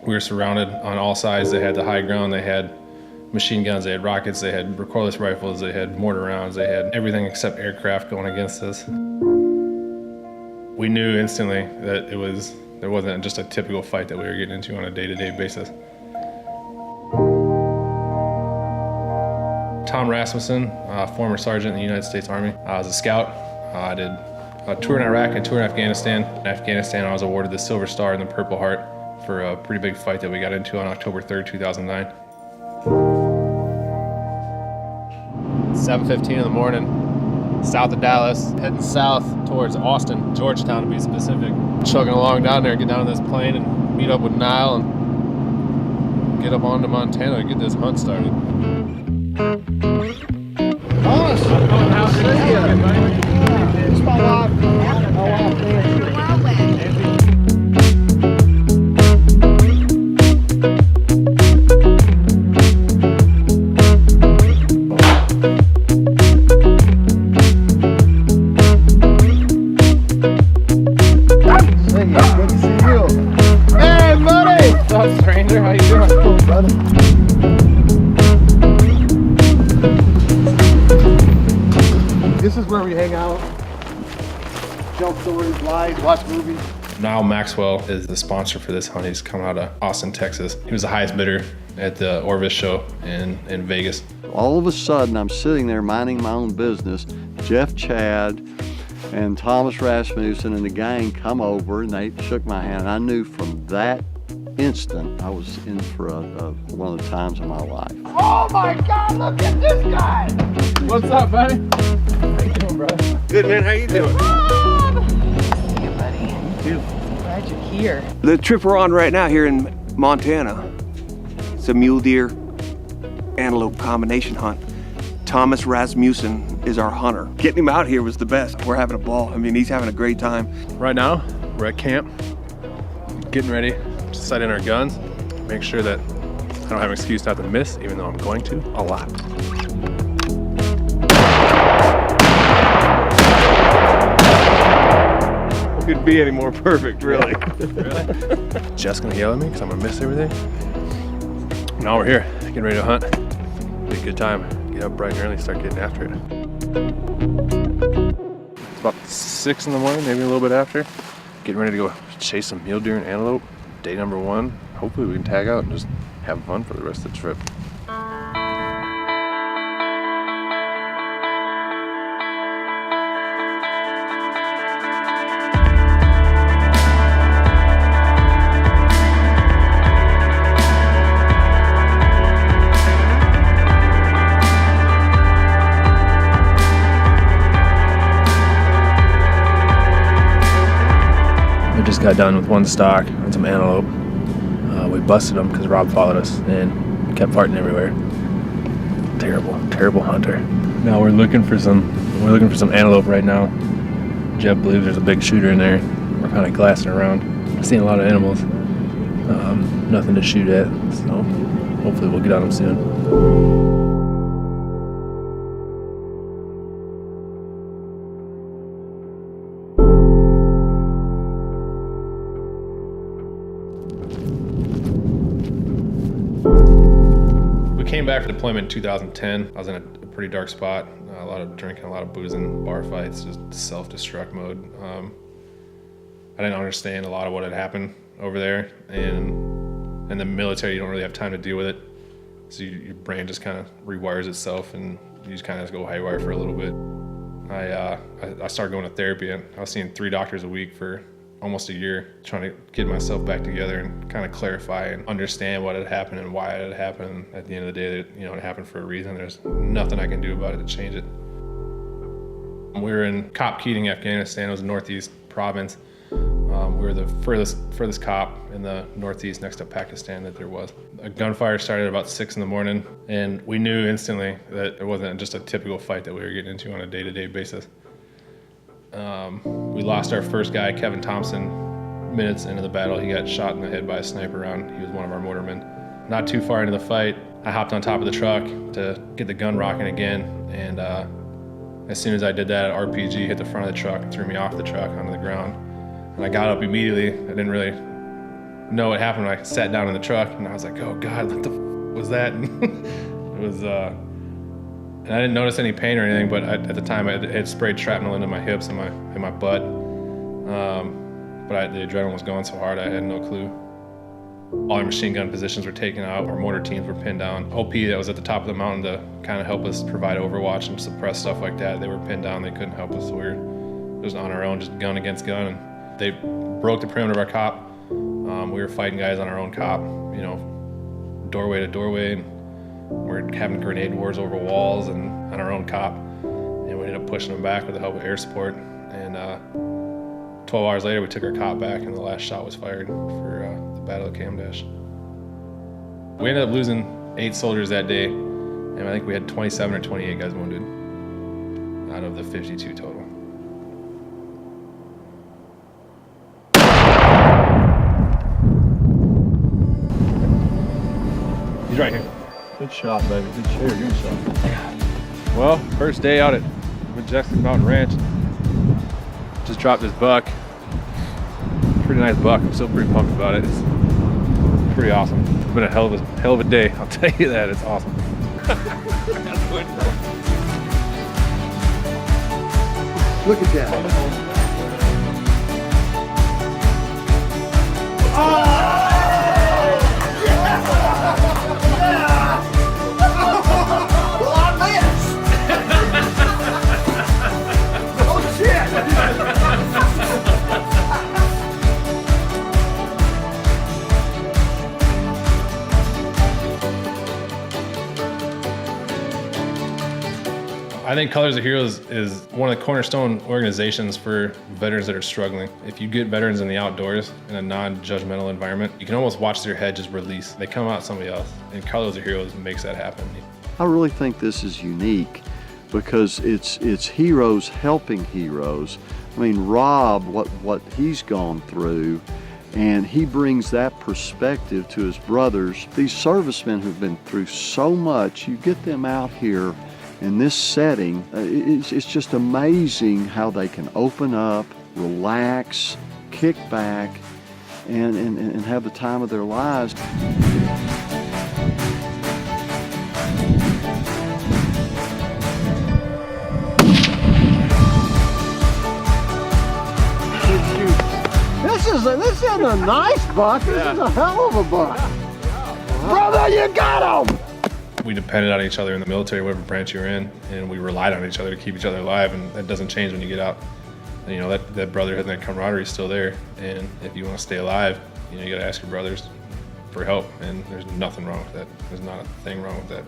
We were surrounded on all sides. They had the high ground, they had machine guns, they had rockets, they had recoilless rifles, they had mortar rounds, they had everything except aircraft going against us. We knew instantly that there wasn't just a typical fight that we were getting into on a day-to-day basis. Tom Rasmussen, former sergeant in the United States Army. I was a scout. I did a tour in Iraq and a tour in Afghanistan. In Afghanistan, I was awarded the Silver Star and the Purple Heart for a pretty big fight that we got into on October 3rd, 2009. 7:15 in the morning, south of Dallas, heading south towards Austin, Georgetown to be specific. Chugging along down there, get down on this plane and meet up with Niall and get up onto Montana to get this hunt started. Thomas, how are you? It's my wife. Good to see you. Hey, buddy! What's up, stranger? How you doing? Cool, brother. This is where we hang out, tell stories, lie, watch movies. Niall Maxwell is the sponsor for this hunt. He's coming out of Austin, Texas. He was the highest bidder at the Orvis show in Vegas. All of a sudden, I'm sitting there minding my own business. Jeff Chad and Thomas Rasmussen and the gang come over and they shook my hand. And I knew from that instant I was in for one of the times of my life. Oh my God, look at this guy! What's up, buddy? How you doing, brother? Good, man. How you doing? See you, buddy. You. Glad you're here. The trip we're on right now here in Montana, it's a mule deer antelope combination hunt. Thomas Rasmussen is our hunter. Getting him out here was the best. We're having a ball. I mean, he's having a great time. Right now, we're at camp, getting ready to sight in our guns, make sure that I don't have an excuse not to miss, even though I'm going to a lot. Couldn't be any more perfect, really. Really? Just gonna yell at me because I'm gonna miss everything. Now we're here, getting ready to hunt. Be a good time. Get up bright and early, start getting after it. It's about 6 in the morning, maybe a little bit after. Getting ready to go chase some mule deer and antelope. Day number 1. Hopefully we can tag out and just have fun for the rest of the trip. We just got done with one stock on some antelope. We busted them because Rob followed us and kept farting everywhere. Terrible, terrible hunter. Now we're looking for some antelope right now. Jeb believes there's a big shooter in there. We're kind of glassing around. Seeing a lot of animals. Nothing to shoot at, so hopefully we'll get on them soon. Came back from deployment in 2010. I was in a pretty dark spot, a lot of drinking, a lot of boozing, bar fights, just self-destruct mode. I didn't understand a lot of what had happened over there, and in the military you don't really have time to deal with it, so your brain just kind of rewires itself and you just kind of go haywire for a little bit. I started going to therapy, and I was seeing 3 doctors a week for almost a year, trying to get myself back together and kind of clarify and understand what had happened and why it had happened. At the end of the day, it happened for a reason. There's nothing I can do about it to change it. We were in Cop Keating, Afghanistan. It was a northeast province. We were the furthest cop in the northeast next to Pakistan that there was. A gunfire started at about 6 in the morning, and we knew instantly that it wasn't just a typical fight that we were getting into on a day-to-day basis. We lost our first guy, Kevin Thompson, minutes into the battle. He got shot in the head by a sniper round. He was one of our mortarmen. Not too far into the fight, I hopped on top of the truck to get the gun rocking again, and as soon as I did that, an RPG hit the front of the truck and threw me off the truck onto the ground. And I got up immediately. I didn't really know what happened when I sat down in the truck, and I was like, oh God, what the was that? It was, and I didn't notice any pain or anything, but at the time it had sprayed shrapnel into my hips and my butt. But the adrenaline was going so hard, I had no clue. All our machine gun positions were taken out, our mortar teams were pinned down. OP that was at the top of the mountain to kind of help us provide overwatch and suppress stuff like that, they were pinned down, they couldn't help us, so we were just on our own, just gun against gun. And they broke the perimeter of our cop. We were fighting guys on our own cop, you know, doorway to doorway. And we're having grenade wars over walls and on our own cop. And we ended up pushing them back with the help of air support. And 12 hours later, we took our cop back, and the last shot was fired for the Battle of Cam Dash. We ended up losing 8 soldiers that day, and I think we had 27 or 28 guys wounded out of the 52 total. He's right here. Good shot, baby. Good shot. Good shot. Well, first day out at Majestic Mountain Ranch. Just dropped this buck. Pretty nice buck. I'm still pretty pumped about it. It's pretty awesome. It's been a hell of a day. I'll tell you that. It's awesome. Look at that. I think Colors of Heroes is one of the cornerstone organizations for veterans that are struggling. If you get veterans in the outdoors in a non-judgmental environment, you can almost watch their head just release. They come out somebody else, and Colors of Heroes makes that happen. I really think this is unique because it's heroes helping heroes. I mean, Rob, what he's gone through, and he brings that perspective to his brothers. These servicemen who've been through so much, you get them out here in this setting, it's just amazing how they can open up, relax, kick back, and have the time of their lives. This isn't a nice buck. This is a hell of a buck. Brother, you got him! We depended on each other in the military, whatever branch you're in, and we relied on each other to keep each other alive, and that doesn't change when you get out. And, you know, that brotherhood and that camaraderie is still there, and if you want to stay alive, you know, you got to ask your brothers for help, and there's nothing wrong with that. There's not a thing wrong with that.